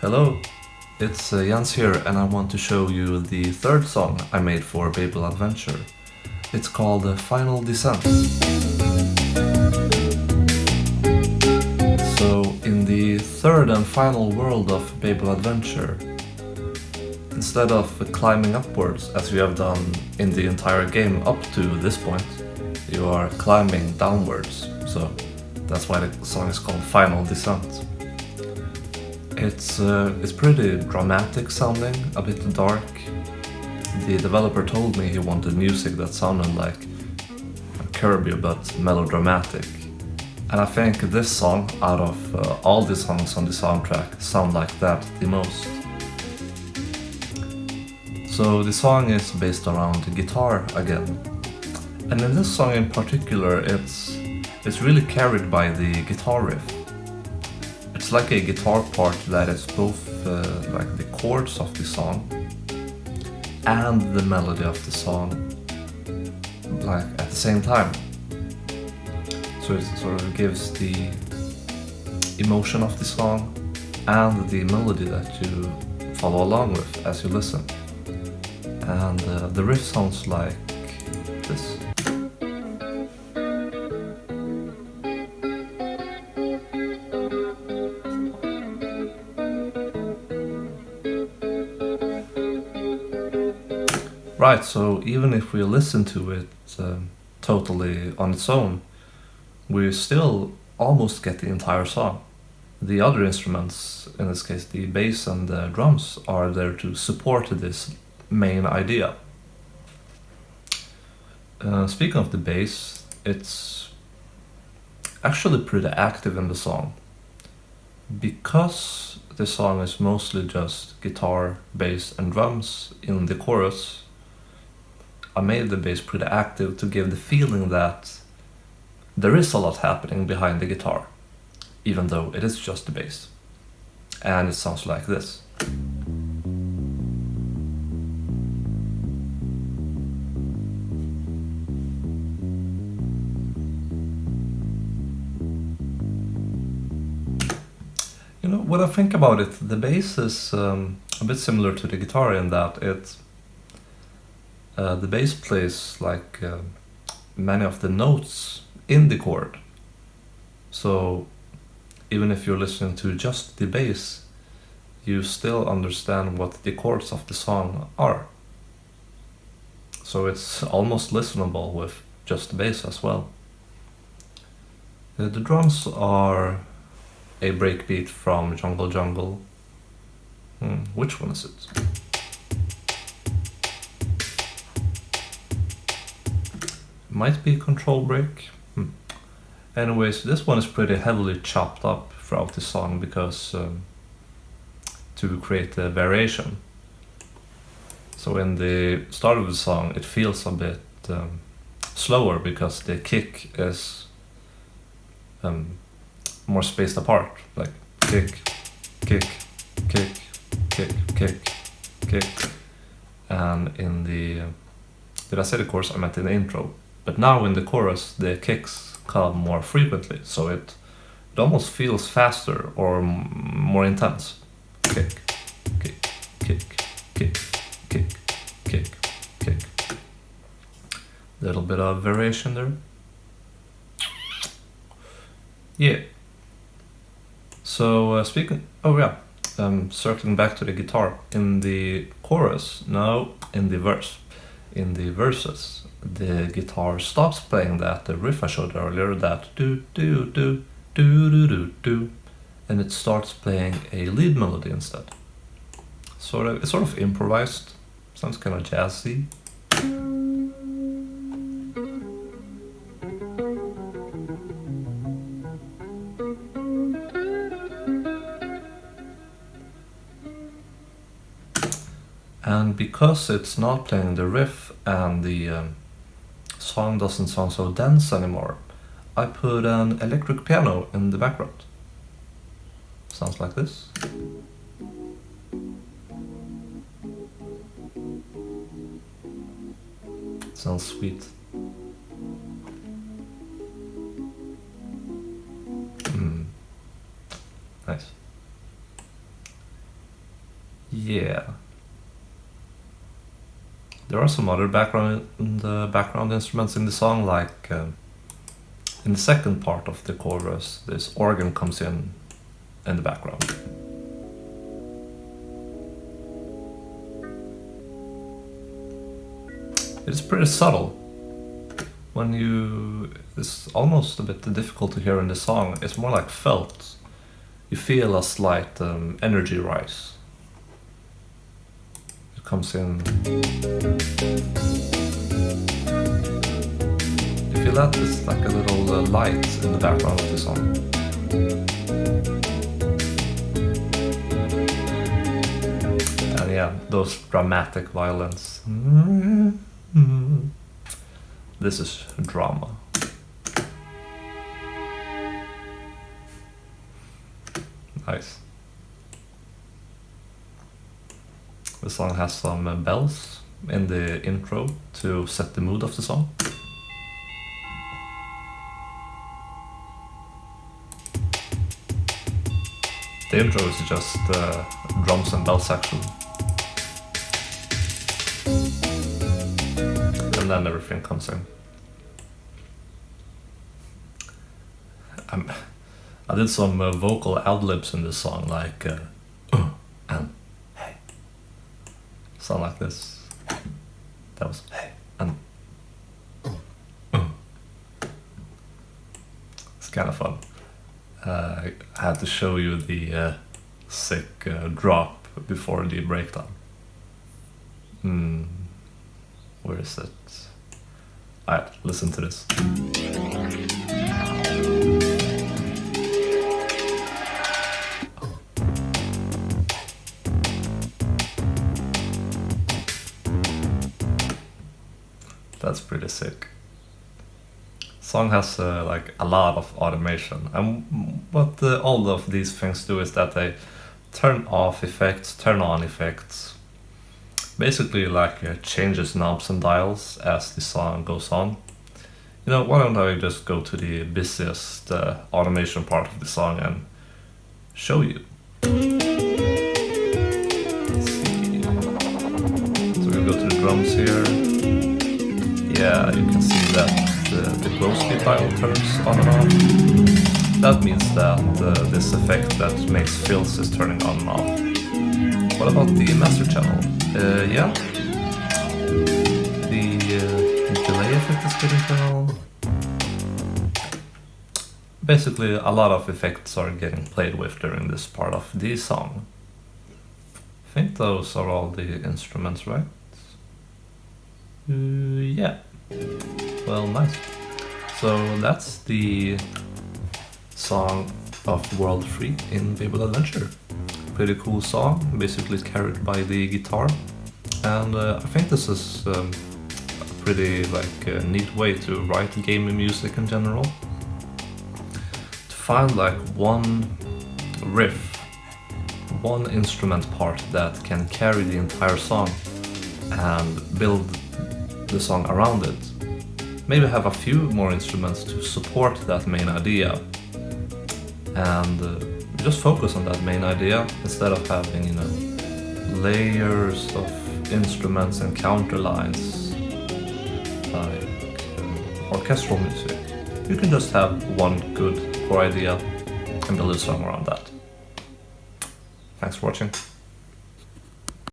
Hello, it's Jans here, and I want to show you the third song I made for Babel Adventure. It's called Final Descent. So, in the third and final world of Babel Adventure, instead of climbing upwards as you have done in the entire game up to this point, you are climbing downwards. So that's why the song is called Final Descent. It's pretty dramatic sounding, a bit dark. The developer told me he wanted music that sounded like Kirby but melodramatic. And I think this song, out of all the songs on the soundtrack, sound like that the most. So the song is based around the guitar again. And in this song in particular, it's really carried by the guitar riff. It's like a guitar part that is both like the chords of the song and the melody of the song, like at the same time. So it sort of gives the emotion of the song and the melody that you follow along with as you listen. And the riff sounds like this. Right, so even if we listen to it totally on its own, we still almost get the entire song. The other instruments, in this case the bass and the drums, are there to support this main idea. Speaking of the bass, it's actually pretty active in the song. Because the song is mostly just guitar, bass and drums in the chorus, I made the bass pretty active to give the feeling that there is a lot happening behind the guitar, even though it is just the bass. And it sounds like this. You know, when I think about it, the bass is a bit similar to the guitar in that the bass plays like many of the notes in the chord. So even if you're listening to just the bass, you still understand what the chords of the song are. So it's almost listenable with just the bass as well. The drums are a breakbeat from Jungle Jungle. Which one is it? Might be Control Break. Anyways, this one is pretty heavily chopped up throughout the song because to create a variation. So in the start of the song it feels a bit slower because the kick is more spaced apart, like kick, kick, kick, kick, kick, kick. And in the did I say the chorus? I meant in the intro. But now in the chorus the kicks come more frequently, so it almost feels faster or more intense. Kick, kick, kick, kick, kick, kick, kick. Little bit of variation there. Yeah. So circling back to the guitar, in the chorus, no, in the verse. In the verses, the guitar stops playing that the riff I showed earlier, that do do do do do do do, and it starts playing a lead melody instead. It's sort of improvised, sounds kind of jazzy. And because it's not playing the riff and the song doesn't sound so dense anymore, I put an electric piano in the background. Sounds like this. Sounds sweet. Nice. Yeah. There are some other background instruments in the song, like in the second part of the chorus, this organ comes in the background. It's pretty subtle. It's almost a bit difficult to hear in the song. It's more like felt. You feel a slight energy rise. It comes in. You feel that? It's like a little light in the background of the song. And yeah, those dramatic violins. This is drama. Nice. The song has some bells in the intro to set the mood of the song. The intro is just drums and bells actually. And then everything comes in. I did some vocal ad-libs in this song, like and hey. Sound like this. That was hey and It's kind of fun. I had to show you the sick drop before the breakdown. Where is it? Alright, listen to this. That's pretty sick. Song has like a lot of automation, and what all of these things do is that they turn off effects, turn on effects. Basically, like changes knobs and dials as the song goes on. You know, why don't I just go to the busiest automation part of the song and show you? Let's see. So we go to the drums here. Yeah, you can see that the glow speed dial turns on and off. That means that this effect that makes fills is turning on and off. What about the master channel? Yeah. The delay effect is getting turned on. Basically, a lot of effects are getting played with during this part of the song. I think those are all the instruments, right? Yeah. Well, nice. So that's the song of World 3 in Babel Adventure. Pretty cool song, basically carried by the guitar. And I think this is a pretty neat way to write gaming music in general. To find like one riff, one instrument part that can carry the entire song and build the song around it. Maybe have a few more instruments to support that main idea, and just focus on that main idea instead of having, you know, layers of instruments and counterlines like orchestral music. You can just have one good core idea and build a song around that. Thanks for watching.